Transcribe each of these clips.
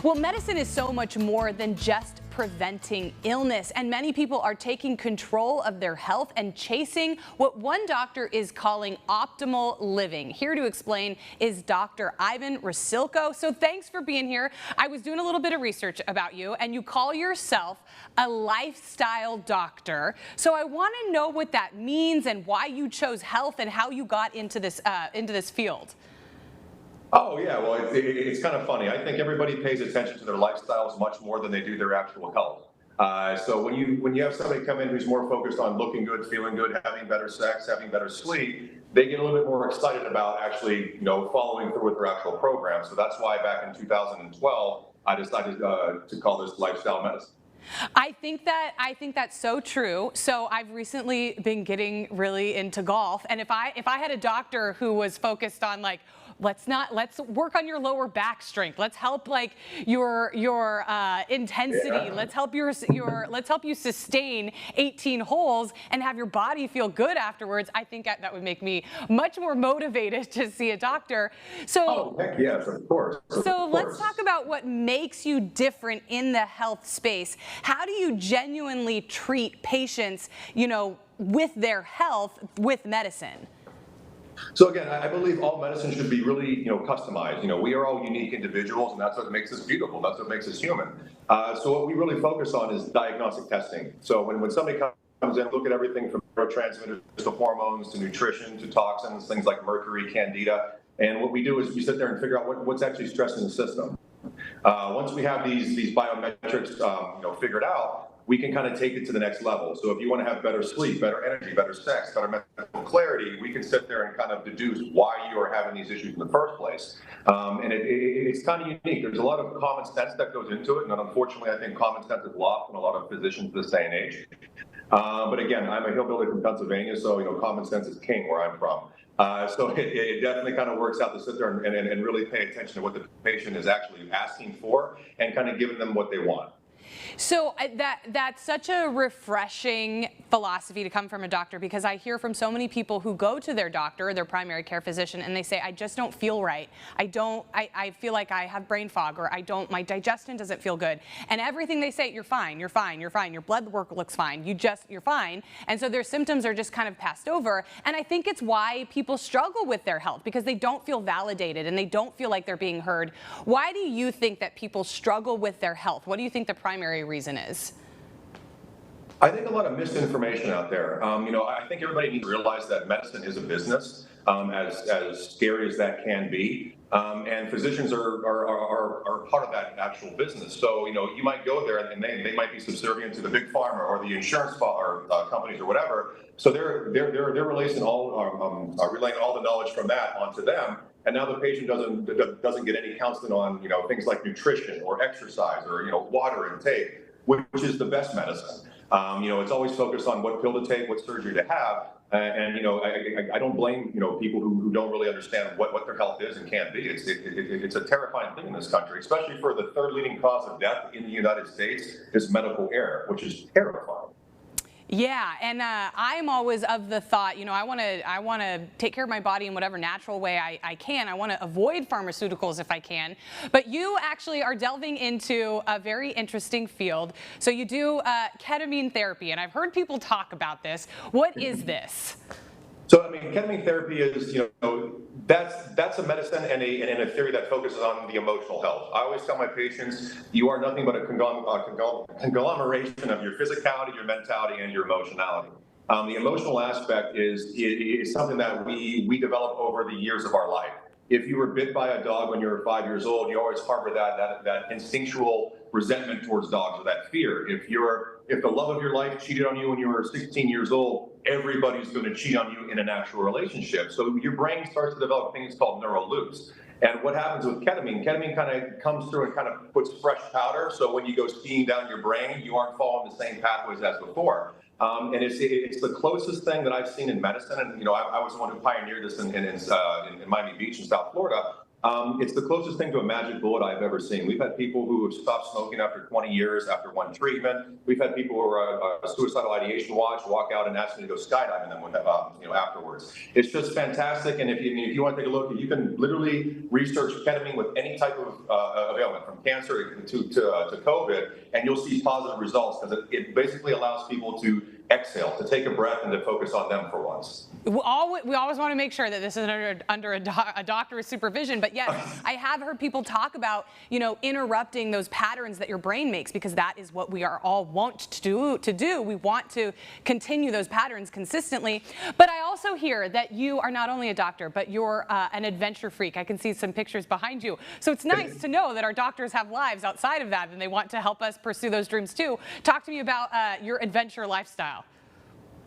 Well, medicine is so much more than just preventing illness, and many people are taking control of their health and chasing what one doctor is calling optimal living. Here to explain is Dr. Ivan Rusilko. So thanks for being here. I was doing a little bit of research about you, and you call yourself a lifestyle doctor. So I want to know what that means and why you chose health and how you got into this field. Oh yeah, well it's kind of funny. I think everybody pays attention to their lifestyles much more than they do their actual health. So when you have somebody come in who's more focused on looking good, feeling good, having better sex, having better sleep, they get a little bit more excited about actually following through with their actual program. So that's why back in 2012 I decided to call this lifestyle medicine. I think that's so true. So I've recently been getting really into golf, and if I had a doctor who was focused on like, let's work on your lower back strength, let's help like your intensity, Yeah. let's help let's help you sustain 18 holes and have your body feel good afterwards, I think that would make me much more motivated to see a doctor. So Oh heck yes, of course. so let's talk about what makes you different in the health space. How do you genuinely treat patients, with their health with medicine? So again, I believe all medicine should be really, customized. We are all unique individuals, and that's what makes us beautiful. That's what makes us human. So what we really focus on is diagnostic testing. So when somebody comes in, look at everything from neurotransmitters to hormones to nutrition to toxins, things like mercury, candida. And what we do is we sit there and figure out what's actually stressing the system. Once we have these biometrics, figured out, we can kind of take it to the next level. So if you want to have better sleep, better energy, better sex, better mental clarity, we can sit there and kind of deduce why you are having these issues in the first place. And it's kind of unique. There's a lot of common sense that goes into it, and unfortunately, I think common sense is lost in a lot of physicians this day and age. But again, I'm a hillbilly from Pennsylvania, so common sense is king where I'm from. So it definitely kind of works out to sit there and really pay attention to what the patient is actually asking for and kind of giving them what they want. So that's such a refreshing philosophy to come from a doctor, because I hear from so many people who go to their doctor, their primary care physician, and they say, I just don't feel right. I feel like I have brain fog, or my digestion doesn't feel good. And everything they say, you're fine, you're fine, you're fine. Your blood work looks fine. You're fine. And so their symptoms are just kind of passed over. And I think it's why people struggle with their health, because they don't feel validated and they don't feel like they're being heard. Why do you think that people struggle with their health? What do you think the primary reason is? I think a lot of misinformation out there. I think everybody needs to realize that medicine is a business, as scary as that can be. And physicians are part of that actual business. So, you might go there and they might be subservient to the big pharma or the insurance companies or whatever. So they're relaying all the knowledge from that onto them. And now the patient doesn't get any counseling on things like nutrition or exercise or water intake, which is the best medicine. It's always focused on what pill to take, what surgery to have, and I don't blame people who don't really understand what their health is and can be. It's a terrifying thing in this country, especially for the third leading cause of death in the United States is medical error, which is terrifying. Yeah, and I'm always of the thought, I want to take care of my body in whatever natural way I can. I want to avoid pharmaceuticals if I can. But you actually are delving into a very interesting field. So you do ketamine therapy, and I've heard people talk about this. What is this? So, ketamine therapy is, that's a medicine and a theory that focuses on the emotional health. I always tell my patients, you are nothing but a conglomeration of your physicality, your mentality, and your emotionality. The emotional aspect is something that we develop over the years of our life. If you were bit by a dog when you were 5 years old, you always harbor that instinctual resentment towards dogs, or that fear. If the love of your life cheated on you when you were 16 years old, everybody's going to cheat on you in a natural relationship. So your brain starts to develop things called neural loops. And what happens with ketamine kind of comes through and kind of puts fresh powder. So when you go skiing down your brain, you aren't following the same pathways as before. And it's the closest thing that I've seen in medicine. And I was the one who pioneered this in Miami Beach in South Florida. It's the closest thing to a magic bullet I've ever seen. We've had people who have stopped smoking after 20 years, after one treatment. We've had people who are suicidal ideation watch, walk out and ask me to go skydiving them afterwards. It's just fantastic. And if you want to take a look, you can literally research ketamine with any type of ailment, from cancer to COVID, and you'll see positive results because it basically allows people to exhale, to take a breath and to focus on them for once. We always want to make sure that this is under a doctor's supervision. But yes, I have heard people talk about, interrupting those patterns that your brain makes, because that is what we are all want to do. We want to continue those patterns consistently. But I also hear that you are not only a doctor, but you're an adventure freak. I can see some pictures behind you. So it's nice to know that our doctors have lives outside of that, and they want to help us pursue those dreams too. Talk to me about your adventure lifestyle.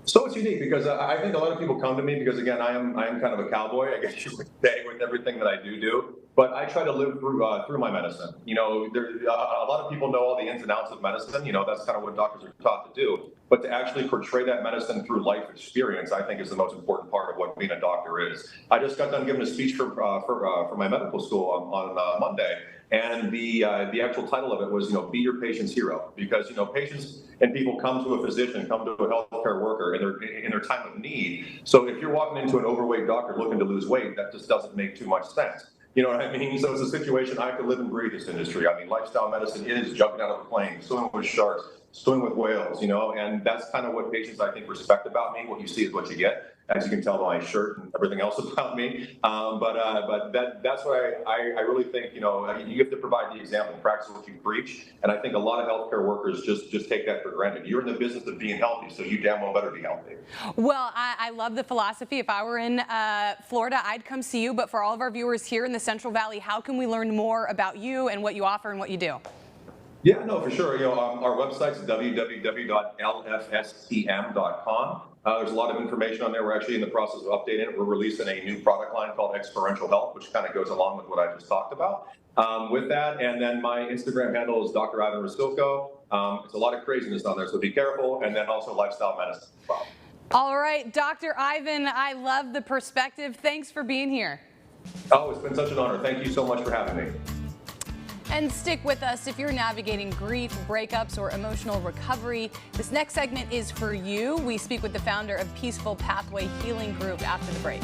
So it's unique because I think a lot of people come to me because, again, I am kind of a cowboy, I guess you would say, with everything that I do. But I try to live through my medicine. A lot of people know all the ins and outs of medicine. That's kind of what doctors are taught to do. But to actually portray that medicine through life experience, I think, is the most important part of what being a doctor is. I just got done giving a speech for my medical school on Monday. And the actual title of it was, be your patient's hero, because, patients and people come to a physician, come to a healthcare worker in their time of need. So if you're walking into an overweight doctor looking to lose weight, that just doesn't make too much sense. You know what I mean? So it's a situation I have to live and breathe this industry. I mean, lifestyle medicine is jumping out of a plane, swimming with sharks, swimming with whales, and that's kind of what patients, I think, respect about me. What you see is what you get, as you can tell by my shirt and everything else about me. But that's what I really think, you have to provide the example, practice what you preach. And I think a lot of healthcare workers just take that for granted. You're in the business of being healthy, so you damn well better be healthy. Well, I love the philosophy. If I were in Florida, I'd come see you. But for all of our viewers here in the Central Valley, how can we learn more about you and what you offer and what you do? Yeah, no, for sure. Our website's www.lfstm.com. There's a lot of information on there. We're actually in the process of updating it. We're releasing a new product line called Experiential Health, which kind of goes along with what I just talked about. With that, and then my Instagram handle is Dr. Ivan Rusilko. It's a lot of craziness on there, so be careful. And then also lifestyle medicine as well. All right, Dr. Ivan, I love the perspective. Thanks for being here. Oh, it's been such an honor. Thank you so much for having me. And stick with us if you're navigating grief, breakups, or emotional recovery. This next segment is for you. We speak with the founder of Peaceful Pathway Healing Group after the break.